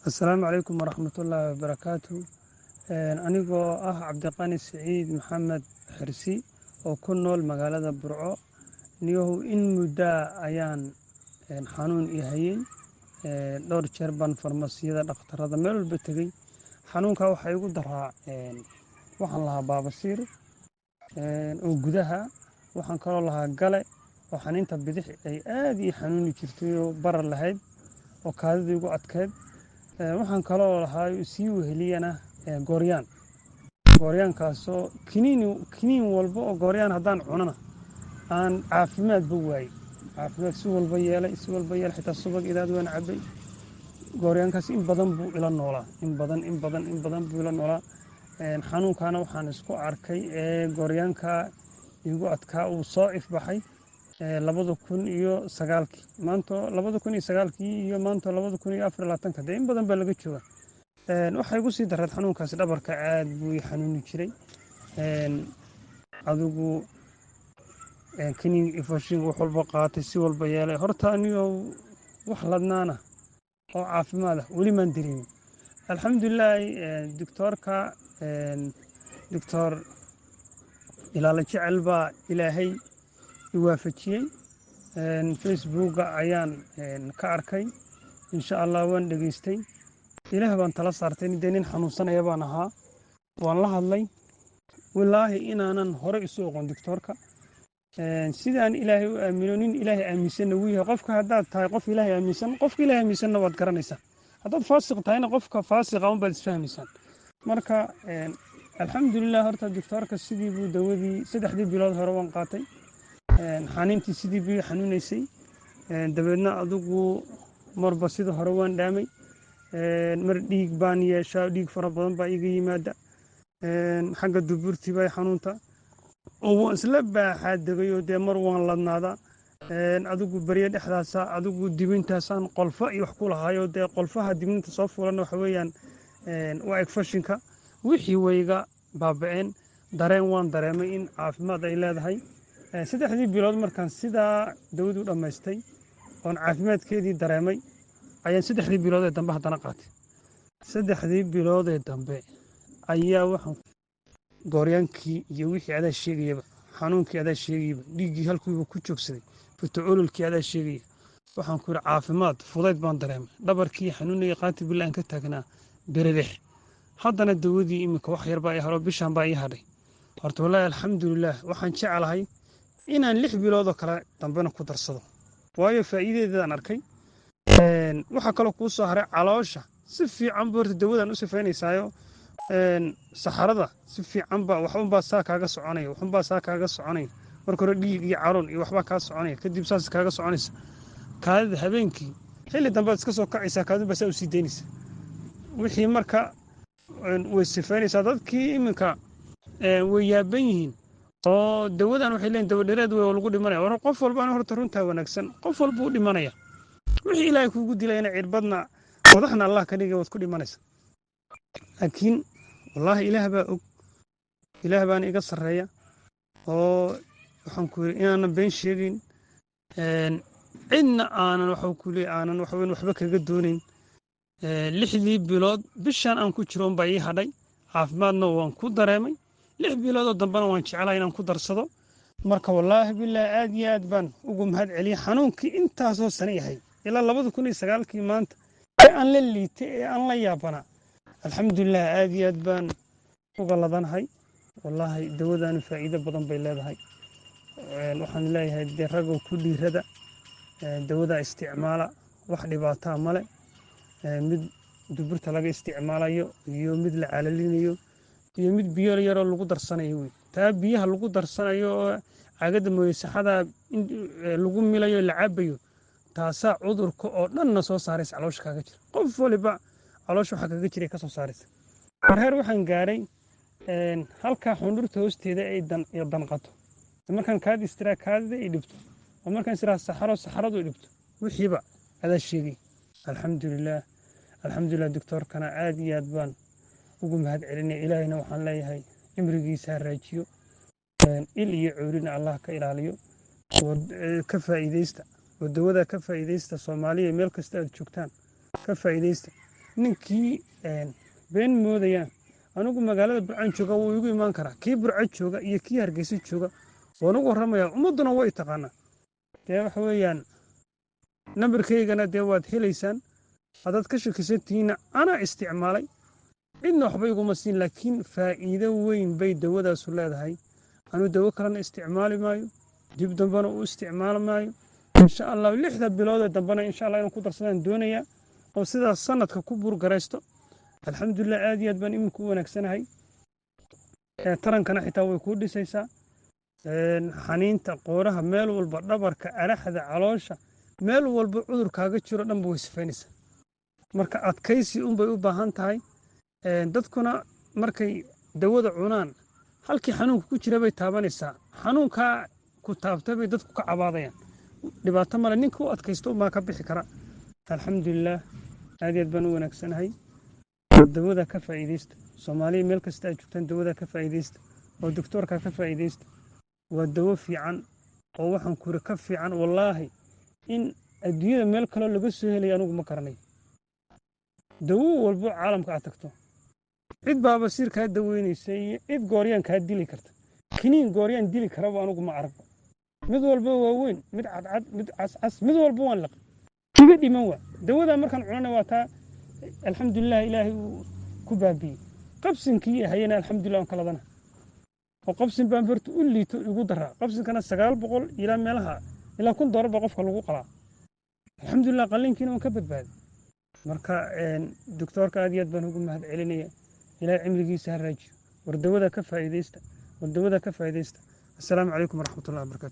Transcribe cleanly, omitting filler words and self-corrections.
السلام عليكم ورحمة الله وبركاته. أنيقو عبدالقاني سعيد محمد حرسي oo ku nool magaalada Burco niyow in muddo ayaan xanuun i hayay dhowr jeer baan farmasiyada dhakhtarada meel walba tagay xanuunka waxa igu daraa waxaan lahaa baabasiir oo gudaha waxaan kaloo lahaa gale oo xaniinta bidix ay aad ii xanuuni jirtay oo barar lahayd oo kaadida igu adkeyd waxaan kaloo lahaa sii weheliyana gooryaankaasoo kiniin walba oo gooryaan haddaan cunana aan caafimaadba waayey caafimaad si walba yeelay xitaa subag idaad waan cabbay gooryaankaas in badan buu ila noolaa in badan buu ila noolaa xanuunkaana waxaan isku arkay gooryaanka igu adkaa uu soo ifbaxay 2009 maanta 2009 iyo maanta 2024 dee in badan baa laga joogaa waxa igu sii dareed xanuunkaas dhabarka aad buu i xanuuni jiray adigu kiniin ifashin wax walba qaatay si walba yeelay horta anigu wax ladnaana oo caafimaad ah weli maan dareemin alxamdulillaah doctorka doctor ilaala jecel baa ilaahay i waafajiyey facebooka ayaan ka arkay insha allah waan dhageystay ilaah baan tala saartay nin xanuunsanaya baan ahaa waan la hadlay wallaahi inaanan hore isu aqoon doctorka sidaan ilaahay u aamino nin ilaahay aaminsan uu yahay qofka haddaad tahay qof ilaahay aaminsan qofka ilaahay aaminsanna waad garanaysaa haddaad faasiq tahayna qofka faasiqa un baad isfahmaysaan marka alxamdulillaah horta doctorka sidii buu dawadii 3 bilood hore waan qaatay xaniintii sidii buu xanuunaysay dabeedna adigu marba sida hore waan dhaamay mar dhiig baan yeeshaa dhiig fara badan baa iga yimaada xagga duburtii bay xanuunta oo waan isla baaxaa degay oo dee mar waan ladnaadaa adigu baryo dhexdaasa adigu dibintaasaan qolfo iyo wax ku lahaayo dee qolfaha dibinta soo fuulana waxa weeyaan waa egfashinka wixii wayga baaba'een waan dareemay in caafimaad ay leedahay 3 bilood markaan sidaa dawadu dhammaystay oon caafimaadkeedii dareemay ayaan 3 bilood ee dambe haddana qaatay 3 bilood ee dambe ayaa waxaan gooryaankii iyo wixii adaa sheegayaba xanuunkii adaa sheegayaba dhiiggii halkiiba ku joogsaday fitoololkii adaa sheegaya waxaan ku yidhi caafimaad fudayd baan dareemay dhabarkii xanuunaya qaati billah aan ka taagnaa bererex haddana dawadii iminka wax yar baa ii haro bishaan baa ii hadhay horta wallaahi alxamdulillaah waxaan jeclahay inaan 6 bilood oo kale dambena ku darsado waayo faa'iidadeedaan arkay waxa kaloo kuu soo haray caloosha si fiican buu horta dawadan u sifaynaysaayo saxarada si fiican baa waxunbaa saa kaaga soconaya marka hore dhiig iyo caroon iyo waxbaa kaa soconaya kadib saas kaaga soconaysa kaadida habeenkii xilli dambe iska soo kacaysaa kaadida baa saa u sii daynaysa wixii marka way sifaynaysaa dadkii iminka way yaaban yihiin oo dawadan waxay leeyihin dawa dhereed way lagu dhimanaya war qof walbana horta runtaa wanaagsan qof walba u dhimanaya wixii ilaahay kuugu dilayna cirbadna wadaxna allah ka dhigay waad ku dhimanaysa laakiin wallaahi ilaah baa og ilaah baana iga sarreeya oo waxaan ku yidhi inaanan been sheegayn cidna aanan waxba kaga doonayn 6 bilood bishaan aan ku jiro unbaa ii hadhay caafimaadna waan ku dareemay 6 biloodoo dambena waan jeclahay inaan ku darsado marka wallaahi bilaahi aad iyo aad baan ugu mahad celiyay xanuunkii intaasoo sano yahay ilaa 2009 maanta ee aan la liitay ee aan la yaabanaa alxamdulillaah aad iyo aad baan uga ladanahay wallaahi dawadaanu faa'iido badan bay leedahay waxaan leeyahay dee ragoo ku dhiirada dawada isticmaala wax dhibaataa male mid duburta laga isticmaalayo iyo mid la calalinayo iyo mid biyo yaroo lagu darsanayo wey taa biyaha lagu darsanayo oo cagada mooye saxada lagu milayo la cabayo taasaa cudurka oo dhanna soo saaraysa caloosha kaaga jira qof waliba caloosha waxaa kaga jiray ka soo saaraysa heer waxaan gaaray halkaa xundurta hoosteeda ay danqato markaan kaadi istiraa kaadida ay dhibto oo markaan istiraa saxaradu ay dhibto wixiiba adaa sheegay alxamdulillaah doctorkana aad iyo aad baan ugu mahad celinaya ilaahayna waxaan leeyahay cimrigiisa ha raajiyo il iyo coorina allah ka ilaaliyo ka faa'iidaysta ودودا كفايديستا سومالية ميل كستا جوجتان كفايديستا ninkii been moodayaan anigu magaalada burcaan jooga wuu igu imaan karaa kii burco jooga iyo kii hargeysa jooga waan ugu warramayaa ummadduna way taqaanaa dee waxa weeyaan nambarkaygana dee waad helaysaan haddaad ka shakisantihiinna anaa isticmaalay cidna waxba iguma siin laakiin faa'iido weyn bay dawadaasu leedahay anuu dawo kalena isticmaali maayo dib dambena u isticmaali maayo insha allah 6 bilood ee dambena insha allah inaan ku darsadaan doonayaa oo sidaas sanadka ku burgaraysto alxamdulilah aad iyo aad baan iminku wanaagsanahay tarankana xitaa way kuu dhisaysaa xaniinta qooraha meel walba dhabarka araxda caloosha meel walba cudurkaaga jiro dhanba way sifaynaysaa marka adkaysi unbay u baahan tahay dadkuna markay dawada cunaan halkii xanuunka ku jira bay taabanaysaa xanuunkaa ku taabtay bay dadku ka cabaadayaan dhibaato male ninka u adkaysto maa ka bixi kara alxamdulilah aad iyo aad baan u wanaagsanahay dawada ka faa'iidaysta soomaaliya meel kasta aad joogtaan dawada ka faa'iidaysta oo doktoorka ka faa'iidaysta waa dawo fiican oo waxaan kuri ka fiican wallaahi in adduunyada meel kaloo laga soo helay anigu ma garanay dawo walbo caalamka aad tagto cid baaba sir kaa daweynaysa iyo cid gooryaan kaa dili karta kiniin gooryaan dili karaba anigu ma arag mid walba waa weyn mid cadcad mid cascas mid walba waan laq iga dhiman waa dawada markaan cunana waa taa alxamdulilah ilaahay uu ku baabiyey qabsinkii hayana alxamdulilah aan kaladana oo qabsin baan bartu u liito igu daraa qabsinkana 900 ilaa meelaha ilaa $1,000 baa qofka lagu qalaa alxamdulilah qalliinkiina waan ka badbaaday marka doktoorka aad iyo aad baan ugu mahad celinaya ilaahay cimrigiisa ha raajiyo war dawada ka faa'iidaysta assalaamu calaykum waraxmatullahi wabarakaatu